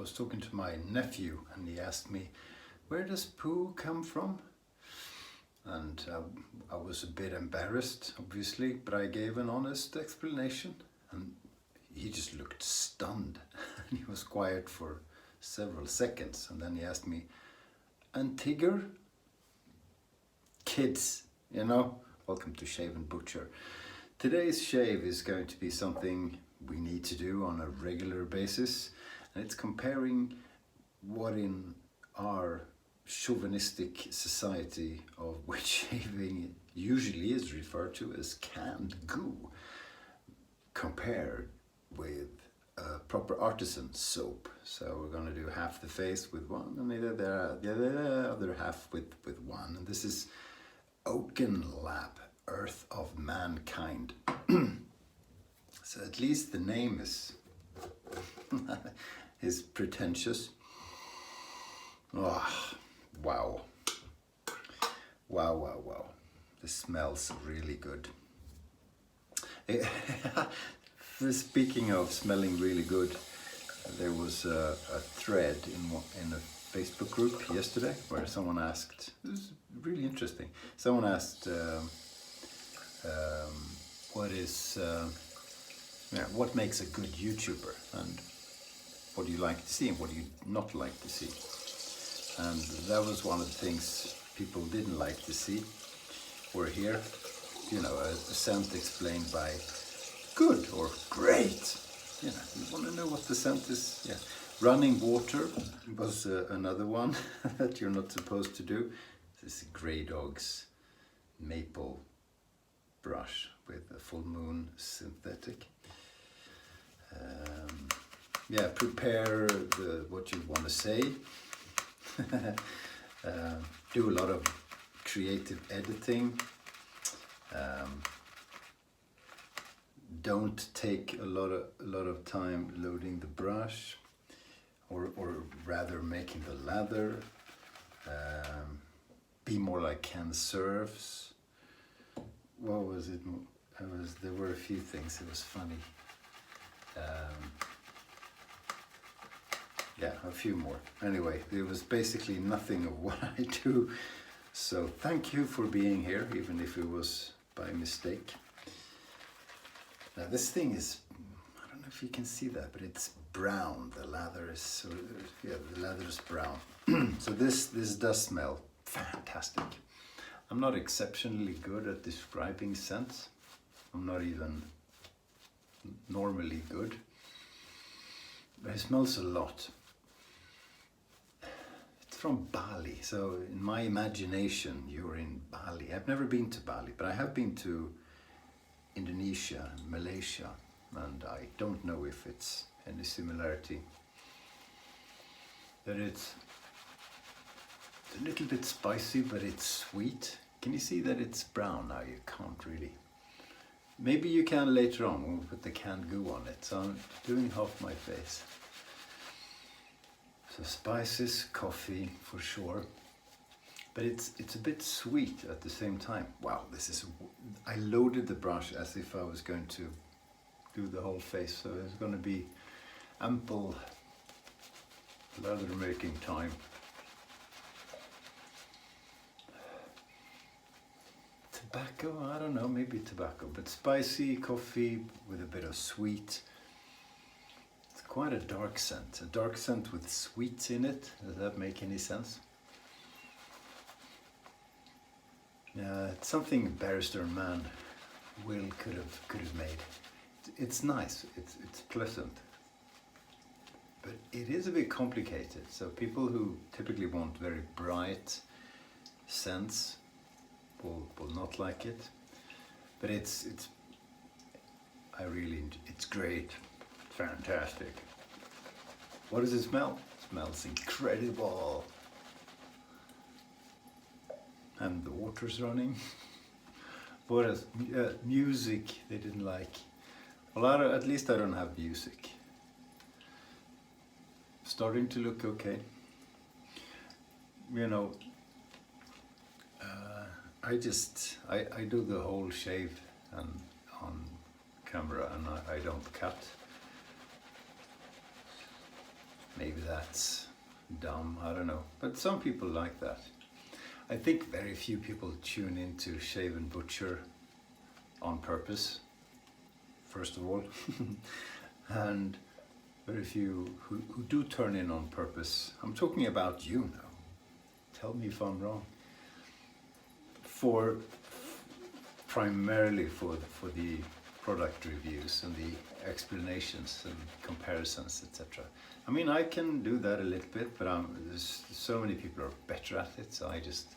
was talking to my nephew and he asked me, where does poo come from? And I was a bit embarrassed, obviously, but I gave an honest explanation and he just looked stunned. And he was quiet for several seconds and then he asked me, and Tigger? Kids, you know, welcome to Shave&Butcher. Today's shave is going to be something we need to do on a regular basis, and it's comparing what in our chauvinistic society, of which shaving usually is referred to as canned goo, compared with a proper artisan soap. So we're going to do half the face with one and the other half with one. And this is Oaken Lab, Earth of Mankind. So at least the name is pretentious. Oh, wow. Wow, wow, wow. This smells really good. Speaking of smelling really good, there was a thread in a Facebook group yesterday where someone asked, this is really interesting, someone asked what makes a good YouTuber and what do you like to see and what do you not like to see. And that was one of the things people didn't like to see or hear, you know, a scent explained by good or great. You know, you want to know what the scent is. Yeah, running water was another one that you're not supposed to do. This is Grey Dog's maple brush with a full moon synthetic. Yeah, prepare what you want to say. Do a lot of creative editing. Don't take a lot of time loading the brush, or rather making the lather. Be more like Ken Surfs. What was it? There were a few things. It was funny. Yeah, a few more. Anyway, it was basically nothing of what I do. So thank you for being here, even if it was by mistake. Now this thing is, I don't know if you can see that, but it's brown. The lather is, the lather is brown. So this does smell fantastic. I'm not exceptionally good at describing scents. I'm not even normally good. But it smells a lot. It's from Bali, so in my imagination you're in Bali. I've never been to Bali, but I have been to Indonesia and Malaysia, and I don't know if it's any similarity. But it's a little bit spicy, but it's sweet. Can you see that it's brown now? You can't really. Maybe you can later on when we put the canned goo on it. So I'm doing half my face. So spices, coffee for sure. But it's a bit sweet at the same time. Wow, I loaded the brush as if I was going to do the whole face. So there's going to be ample lather making time. Tobacco, I don't know, maybe tobacco, but spicy coffee with a bit of sweet. It's quite a dark scent with sweets in it. Does that make any sense? Yeah, it's something Barrister Man Will could have made. It's nice, it's pleasant, but it is a bit complicated. So people who typically want very bright scents will not like it, but it's great, fantastic. What does it smell? It smells incredible. And the water's running. What else? Music they didn't like. Well, at least I don't have music. Starting to look okay. You know, I do the whole shave and on camera, and I don't cut. Maybe that's dumb, I don't know. But some people like that. I think very few people tune into Shave&Butcher on purpose, first of all. And very few who do turn in on purpose. I'm talking about you now. Tell me if I'm wrong. Primarily for the product reviews and the explanations and comparisons, etc. I mean, I can do that a little bit, but there's so many people are better at it, so I just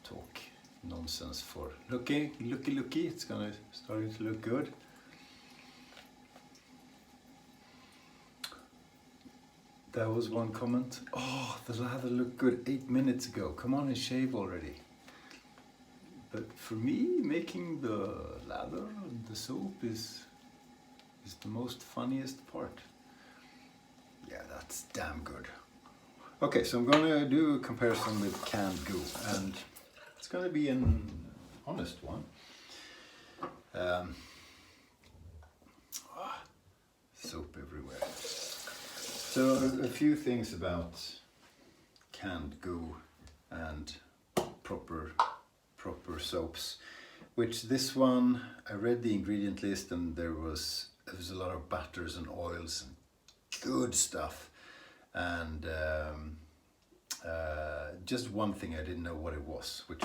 talk nonsense for looky, it's starting to look good. There was one comment. Oh, the lather looked good 8 minutes ago. Come on and shave already. But for me, making the lather and the soap is the most funniest part. Yeah, that's damn good. Okay, so I'm gonna do a comparison with canned goo, and it's gonna be an honest one. Soap everywhere. So a few things about canned goo and proper soaps, which this one, I read the ingredient list and there was a lot of butters and oils and good stuff, and just one thing I didn't know what it was, which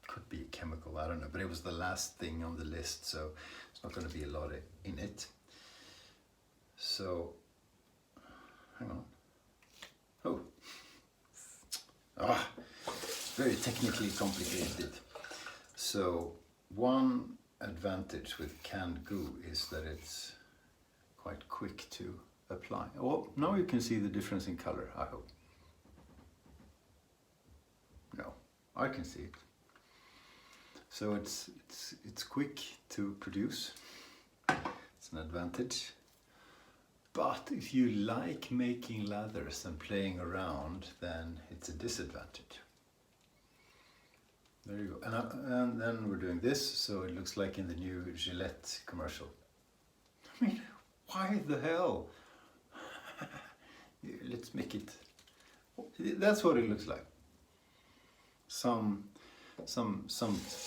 could be a chemical, I don't know, but it was the last thing on the list, so it's not going to be a lot in it. So hang on. Very technically complicated. So one advantage with canned goo is that it's quite quick to apply. Oh, now you can see the difference in color, I hope. No, I can see it. So it's quick to produce. It's an advantage. But if you like making lathers and playing around, then it's a disadvantage. There you go. And then we're doing this, so it looks like in the new Gillette commercial. I mean, why the hell? Let's make it. That's what it looks like. Some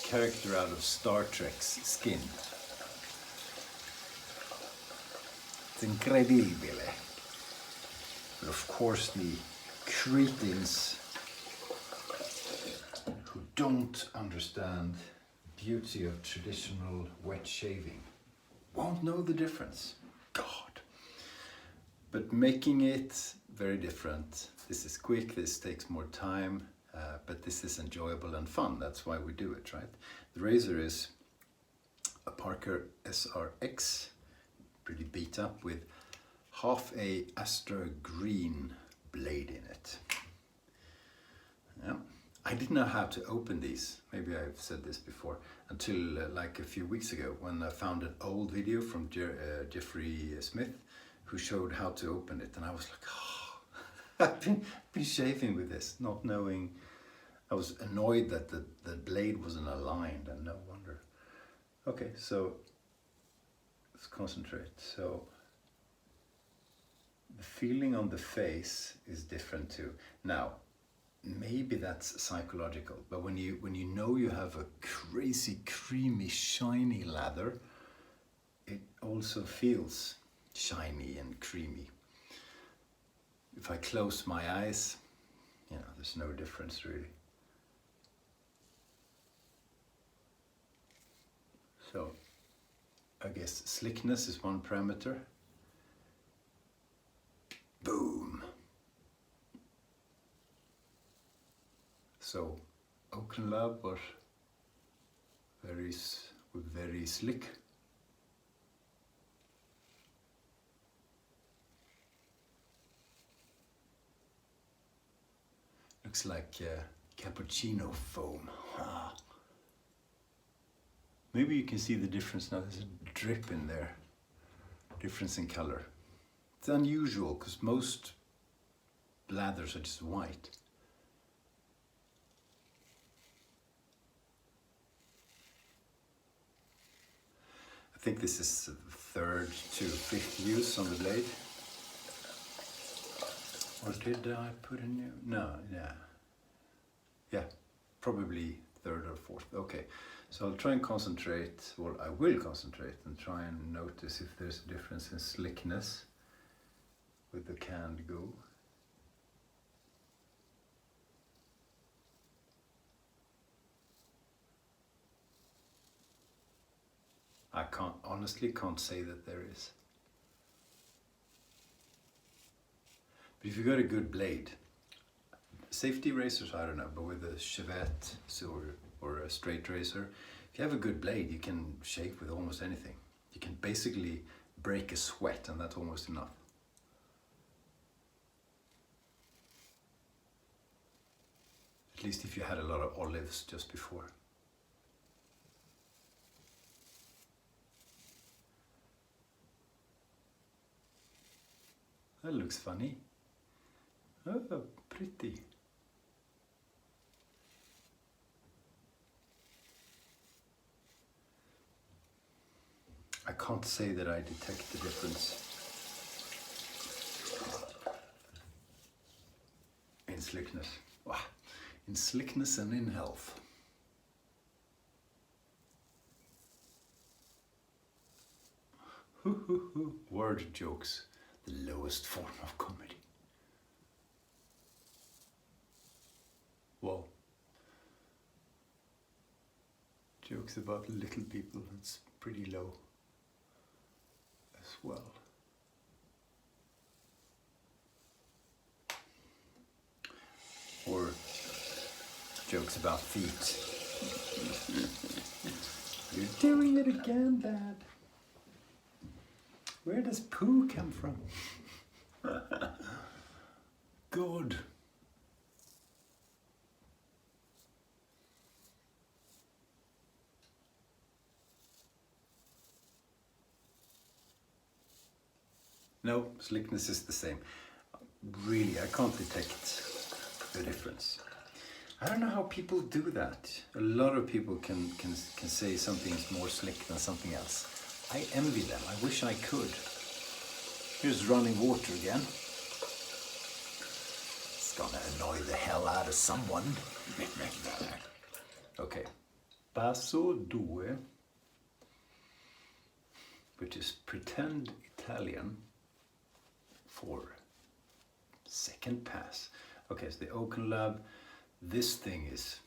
character out of Star Trek's skin. It's incredible. But of course the cretins who don't understand the beauty of traditional wet shaving won't know the difference. God. But making it very different. This is quick, this takes more time, but this is enjoyable and fun. That's why we do it, right? The razor is a Parker SRX, pretty beat up, with half a Astra green blade in it. Yeah. I didn't know how to open these, maybe I've said this before, until like a few weeks ago when I found an old video from Jeffrey Smith who showed how to open it, and I was like, oh, I've been shaving with this, not knowing. I was annoyed that the blade wasn't aligned, and no wonder. Okay, so let's concentrate. So the feeling on the face is different too. Now, maybe that's psychological, but when you know you have a crazy creamy shiny lather, it also feels shiny and creamy. If I close my eyes, you know, there's no difference really. So I guess slickness is one parameter. Boom. So Oaken Lab was very slick. Looks like cappuccino foam. Ah. Maybe you can see the difference now. There's a drip in there. Difference in color. It's unusual because most lathers are just white. I think this is the 3rd to 5th use on the blade. Or did I put a new? No, yeah. Yeah, probably third or fourth. Okay, so I'll try and concentrate, well, I will concentrate and try and notice if there's a difference in slickness with the canned goo. I honestly can't say that there is. But if you got a good blade, safety razors, I don't know, but with a Chevette or a straight razor, if you have a good blade, you can shave with almost anything. You can basically break a sweat, and that's almost enough. At least if you had a lot of olives just before. That looks funny. Oh, pretty. I can't say that I detect the difference in slickness. Wow. In slickness and in health. Word jokes, the lowest form of comedy. Well, jokes about little people, it's pretty low as well. Or jokes about feet. You're doing it again, Dad. Where does poo come from? Good. No, slickness is the same. Really, I can't detect the difference. I don't know how people do that. A lot of people can say something's more slick than something else. I envy them. I wish I could. Here's running water again. It's gonna annoy the hell out of someone. Okay. Passo due, which is pretend Italian for second pass. Okay, so the Oaken Lab, this thing is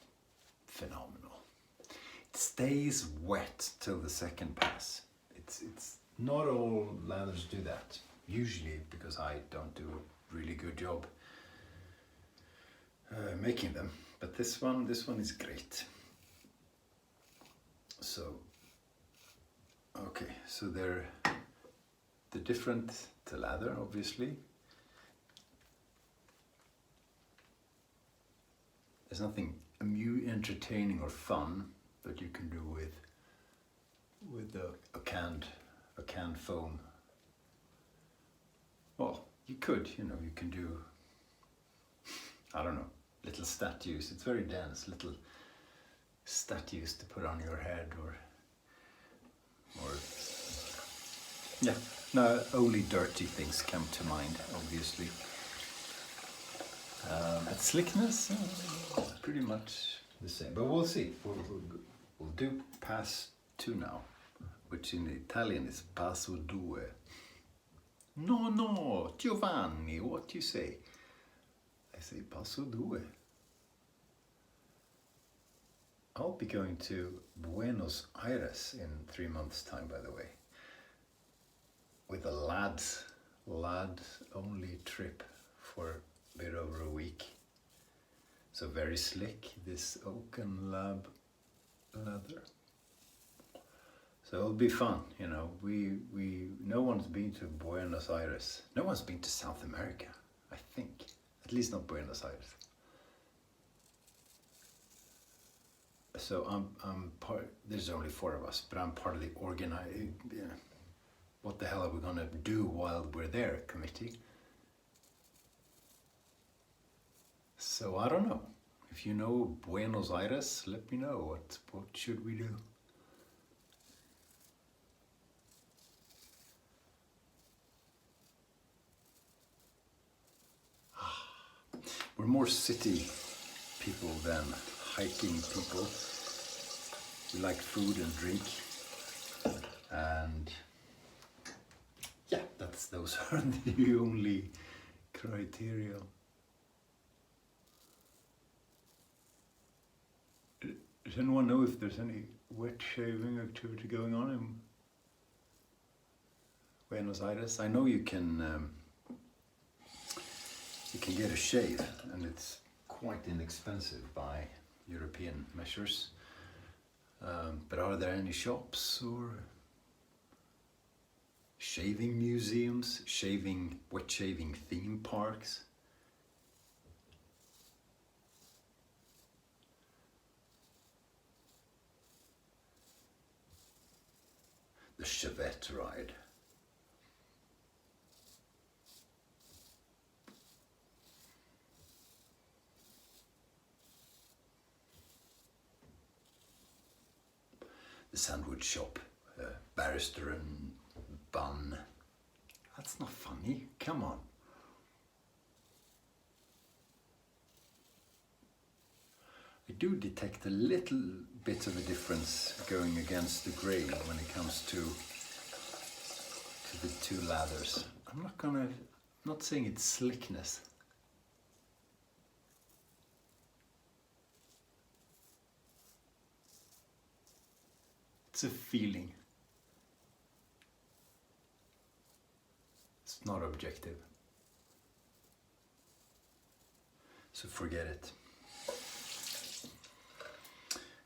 phenomenal. It stays wet till the second pass. It's not all lathers do that, usually because I don't do a really good job making them, but this one is great. So, okay, so they're different to leather, obviously. There's nothing entertaining or fun that you can do with a canned foam. Well, you could, you can do, I don't know, little statues. It's very dense, little statues to put on your head or yeah. No, only dirty things come to mind, obviously. But slickness, pretty much the same. But we'll see. We'll do pass 2 now, which in Italian is passo due. No, Giovanni, what do you say? I say passo due. I'll be going to Buenos Aires in 3 months' time, by the way, with a lads only trip for a bit over a week. So very slick, this Oaken Lab leather. So it'll be fun, no one's been to Buenos Aires. No one's been to South America, I think. At least not Buenos Aires. So I'm part, there's only 4 of us, but I'm part of the what the hell are we gonna do while we're there committee. So I don't know. If you know Buenos Aires, let me know. What should we do? We're more city people than hiking people. We like food and drink, and yeah, those are the only criteria. Does anyone know if there's any wet shaving activity going on in Buenos Aires? I know you can get a shave, and it's quite inexpensive by European measures. But are there any shops or shaving museums, wet shaving theme parks? The Chevette ride. The sandwich shop, barrister and bun. That's not funny, come on. I do detect a little bit of a difference going against the grey when it comes to the two lathers. I'm not saying it's slickness. It's a feeling. It's not objective. So forget it.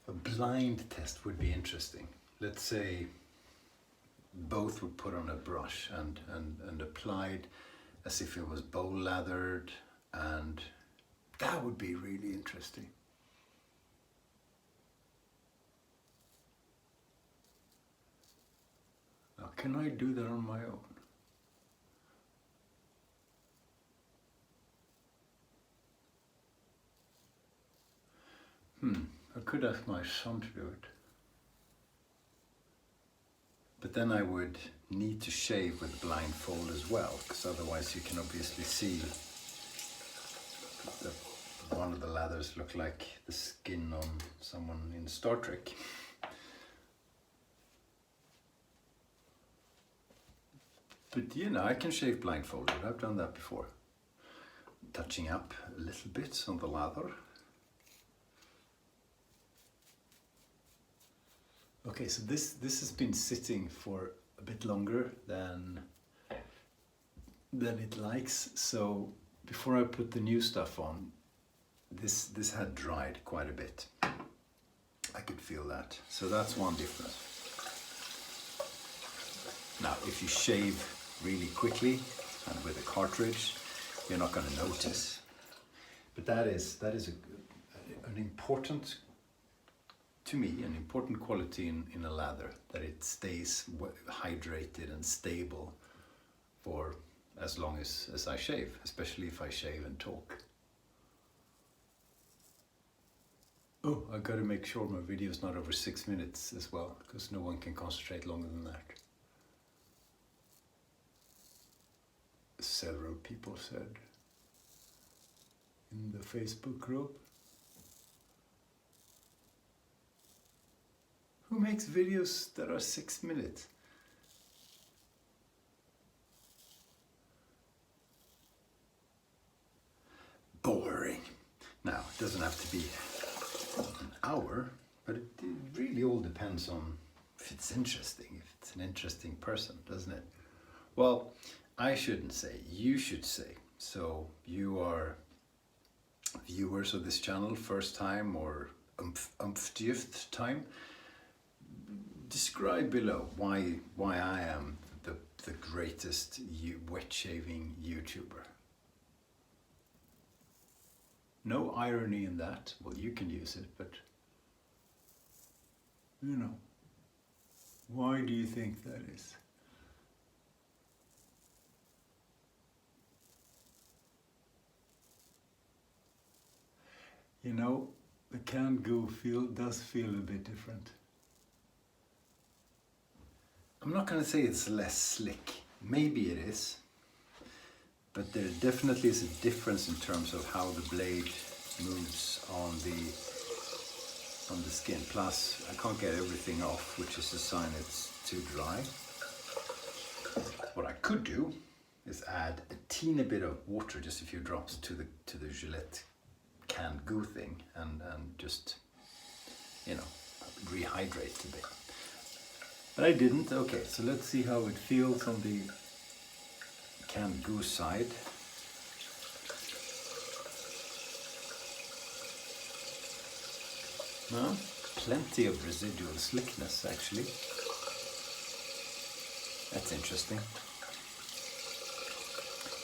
A blind test would be interesting. Let's say both were put on a brush and applied as if it was bowl lathered, and that would be really interesting. Now, can I do that on my own? I could ask my son to do it. But then I would need to shave with blindfold as well, because otherwise you can obviously see that one of the lathers look like the skin on someone in Star Trek. But you know, I can shave blindfolded. I've done that before. Touching up a little bit on the lather. Okay, so this has been sitting for a bit longer than it likes. So before I put the new stuff on, this had dried quite a bit. I could feel that. So that's one difference. Now, if you shave really quickly and with a cartridge, you're not going to notice. But that is an important, to me, an important quality in a lather, that it stays hydrated and stable for as long as I shave, especially if I shave and talk. Oh, I gotta make sure my video is not over 6 minutes as well, because no one can concentrate longer than that. Several people said in the Facebook group. Who makes videos that are 6 minutes? Boring. Now, it doesn't have to be an hour, but it really all depends on if it's interesting, if it's an interesting person, doesn't it? Well, I shouldn't say, you should say. So you are viewers of this channel, first time or umptieth time. Describe below why I am the greatest wet shaving YouTuber. No irony in that. Well, you can use it, but you know, why do you think that is? You know, the canned goo does feel a bit different. I'm not going to say it's less slick. Maybe it is. but there definitely is a difference in terms of how the blade moves on the skin. Plus, I can't get everything off, which is a sign it's too dry. What I could do is add a teeny bit of water, just a few drops, to the Gillette canned goo thing, and just, you know, rehydrate a bit. But I didn't. Okay, so let's see how it feels on the canned goo side. No, plenty of residual slickness actually. That's interesting.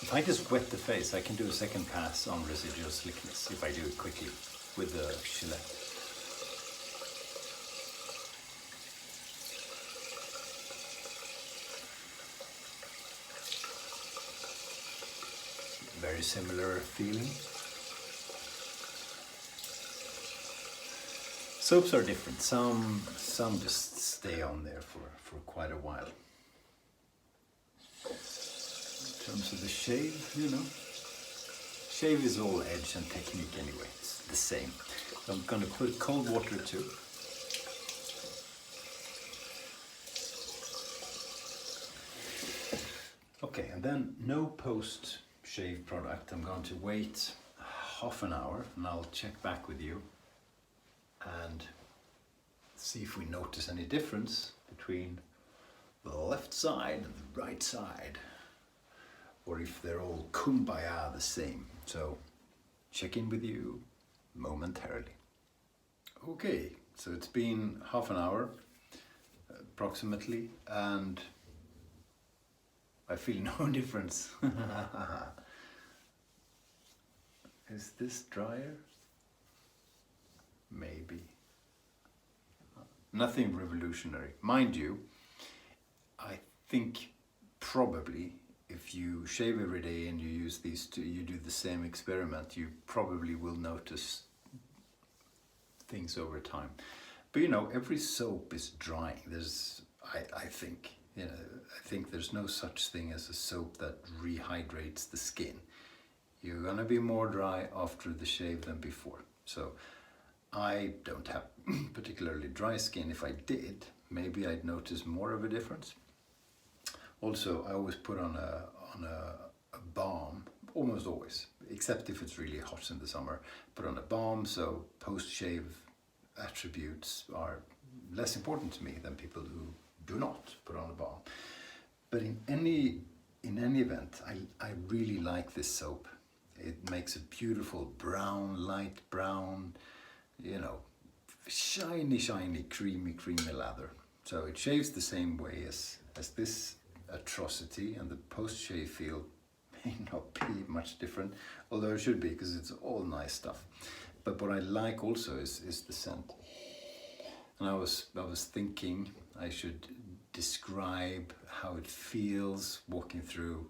If I just wet the face, I can do a second pass on residual slickness if I do it quickly with the Gillette. Very similar feeling. Soaps are different. Some just stay on there for quite a while. In terms of the shave, you know, shave is all edge and technique anyway. It's the same. So I'm going to put cold water too. Okay, and then no post shave product. I'm going to wait half an hour and I'll check back with you and see if we notice any difference between the left side and the right side, or if they're all kumbaya the same. So check in with you momentarily. Okay, so it's been half an hour approximately, and I feel no difference. Is this drier? Maybe. Nothing revolutionary. Mind you, I think probably if you shave every day and you use these two, you do the same experiment, you probably will notice things over time. But you know, every soap is drying. I think, you know, I think there's no such thing as a soap that rehydrates the skin. You're gonna be more dry after the shave than before. So I don't have particularly dry skin. If I did, maybe I'd notice more of a difference. Also, I always put on a balm, almost always, except if it's really hot in the summer. Put on a balm, so post-shave attributes are less important to me than people who do not put on a balm. But in any event, I really like this soap. It makes a beautiful brown, light brown, you know, shiny, creamy lather. So it shaves the same way as this atrocity, and the post-shave feel may not be much different, although it should be, because it's all nice stuff. But what I like also is the scent. And I was thinking I should describe how it feels walking through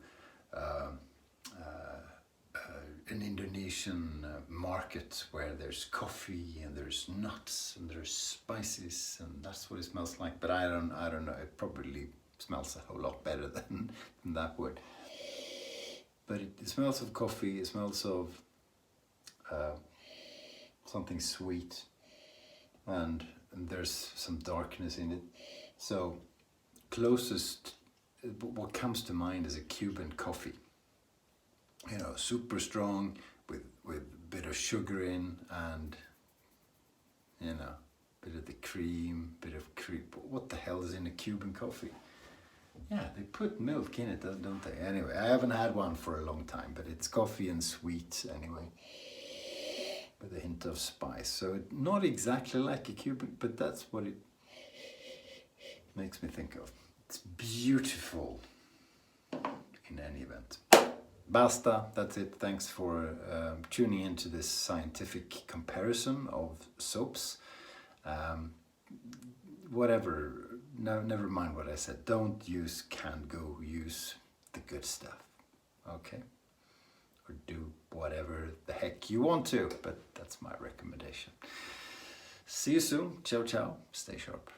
an Indonesian market where there's coffee and there's nuts and there's spices, and that's what it smells like. But I don't know. It probably smells a whole lot better than that would. But it smells of coffee. It smells of something sweet, and there's some darkness in it. So closest, what comes to mind is a Cuban coffee. You know, super strong with a bit of sugar in, and you know, bit of the cream, what the hell is in a Cuban coffee? Yeah, they put milk in it, don't they? Anyway, I haven't had one for a long time, but it's coffee and sweet anyway, with a hint of spice. So not exactly like a Cuban, but that's what it makes me think of. It's beautiful in any event. Basta, that's it. Thanks for tuning into this scientific comparison of soaps. Whatever, no, never mind what I said. Don't use canned goo, use the good stuff, okay? Or do whatever the heck you want to, but that's my recommendation. See you soon. Ciao, ciao. Stay sharp.